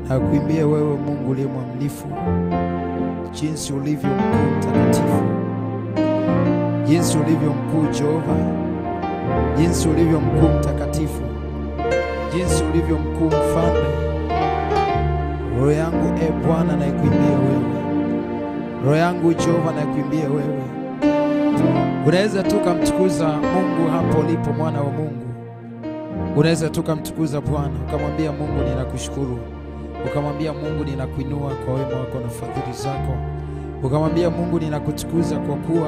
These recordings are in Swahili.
na kuimbia wewe Mungu uliye mwaminifu, jinsi ulivyo mkuu mtakatifu, jinsi ulivyo mkuu Jehova, jinsi ulivyo mkuu mtakatifu, jinsi ulivyo mkuu mfalme. Roho yangu Bwana na ikuimbie wewe, roho yangu Jehova na ikuimbie wewe. Unaweza tu kumtukuza Mungu hapo ulipo, mwana wa Mungu. Unaweza tu kumtukuza Bwana, ukamwambia Mungu ninakushukuru, ukamwambia Mungu ninakuinua kwa wema wako na fadhili zako, ukamwambia Mungu ninakutukuza kwa kuwa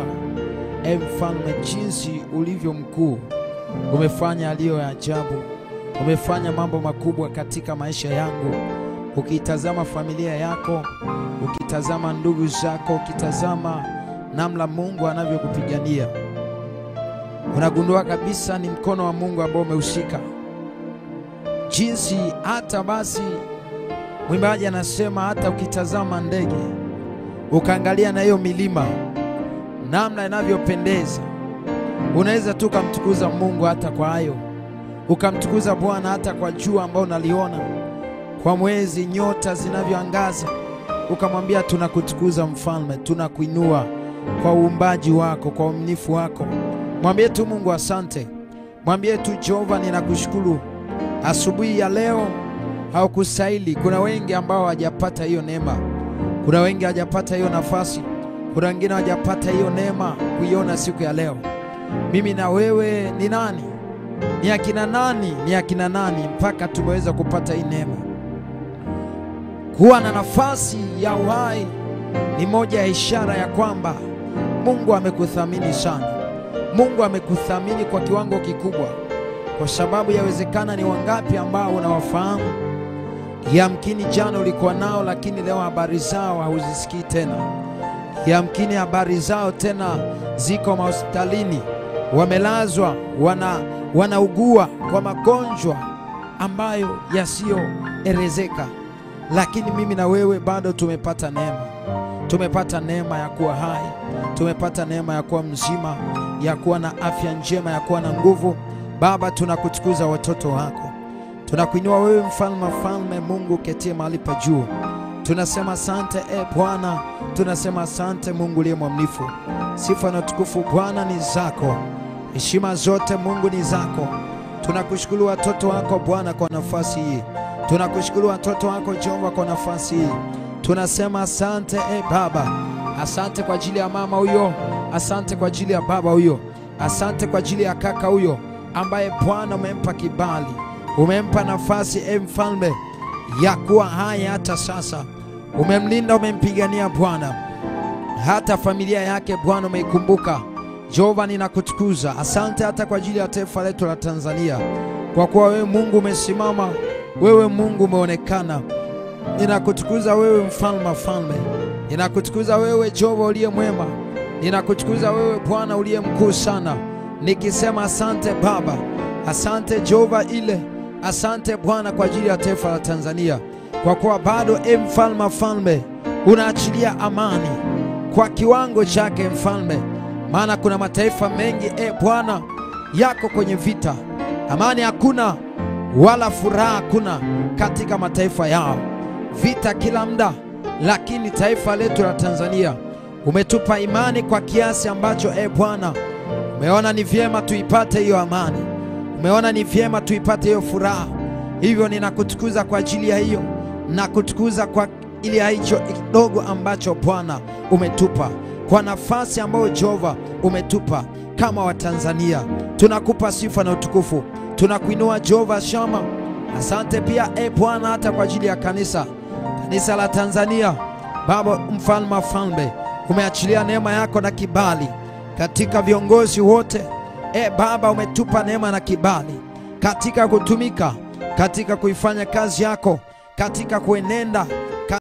mfalme, jinsi ulivyo mkuu. Umefanya aliyo ya ajabu, umefanya mambo makubwa katika maisha yangu. Ukitazama familia yako, ukitazama ndugu zako, ukitazama namna Mungu anavyokupigania, unagundua kabisa ni mkono wa Mungu ambao umeushika. Jinsi hata basi mwimbaji anasema hata ukitazama ndege, ukaangalia na hiyo milima namna inavyopendeza, unaweza tu kumtukuza Mungu hata kwa hayo. Ukamtukuza Bwana hata kwa jua ambao unaliona, kwa mwezi, nyota zinavyoangaza, ukamwambia tunakutukuza mfalme, tunakuinua kwa uumbaji wako, kwa uaminifu wako. Mwambie tu Mungu asante. Mwambie tu Jehova ninakushukuru. Asubuhi ya leo haukusaili. Kuna wengi ambao hawajapata hiyo neema, kuna wengi hawajapata hiyo nafasi, kuna wengine hawajapata hiyo neema kuiona siku ya leo. Mimi na wewe ni nani? Ni akina nani? Ni akina nani mpaka tumeweza kupata hii neema? Kuwa na nafasi ya uhai ni moja ya ishara ya kwamba Mungu amekuthamini sana. Mungu amekuthamini kwa kiwango kikubwa, kwa sababu yawezekana ni wangapi ambao unawafahamu, yamkini jana ulikuwa nao, lakini leo habari zao hauzisikii tena. Yamkini habari zao tena ziko mahospitalini, wamelazwa, wanaugua kwa magonjwa ambayo yasiyoelezeka. Lakini mimi na wewe bado tumepata neema. Tumepata neema ya kuwa hai, tumepata neema ya kuwa mzima, ya kuwa na afya njema, ya kuwa na nguvu. Baba, tunakutukuza watoto wako, tunakuinua wewe mfalme, mfalme Mungu ketie mahali pa juu. Tunasema asante Bwana, tunasema asante Mungu uliye mwaminifu. Sifa na utukufu Bwana ni zako, heshima zote Mungu ni zako. Tunakushukuru watoto wako Bwana kwa nafasi hii, tunakushukuru watoto wako Jehova kwa nafasi hii. Tunasema asante Baba, asante kwa ajili ya mama huyo, asante kwa ajili ya baba huyo, asante kwa ajili ya kaka huyo ambaye Bwana umempa kibali, umempa nafasi mfalme ya kuwa hai hata sasa. Umemlinda, umempigania Bwana, hata familia yake Bwana umeikumbuka. Jehova ninakutukuza, asante hata kwa ajili ya taifa letu la Tanzania, kwa kuwa wewe Mungu umesimama, wewe Mungu umeonekana. Ninakutukuza wewe mfalme, mfalme. Ninakutukuza wewe Jehova uliye mwema. Ninakutukuza wewe Bwana uliye mkuu sana. Nikisema asante Baba, asante Jehova ile, asante Bwana kwa ajili ya taifa la Tanzania, kwa kuwa bado mfalme, mfalme unaachilia amani kwa kiwango chake mfalme. Maana kuna mataifa mengi Bwana yako kwenye vita, amani hakuna wala furaha hakuna katika mataifa yao, vita kila muda. Lakini taifa letu la Tanzania umetupa imani kwa kiasi ambacho Bwana umeona ni vyema tuipate hiyo amani, umeona ni vyema tuipate hiyo furaha. Hivyo ninakutukuza kwa ajili ya hiyo, na kutukuza kwa ili hicho kidogo ambacho Bwana umetupa, kwa nafasi ambayo Jehova umetupa kama wa Tanzania. Tunakupa sifa na utukufu, tunakuinua Jehova Shama. Asante pia Bwana hata kwa ajili ya kanisa la Tanzania. Baba mfalme, mfalme umeachilia neema yako na kibali katika viongozi wote. Baba umetupa neema na kibali katika kutumika, katika kuifanya kazi yako, katika kuenenda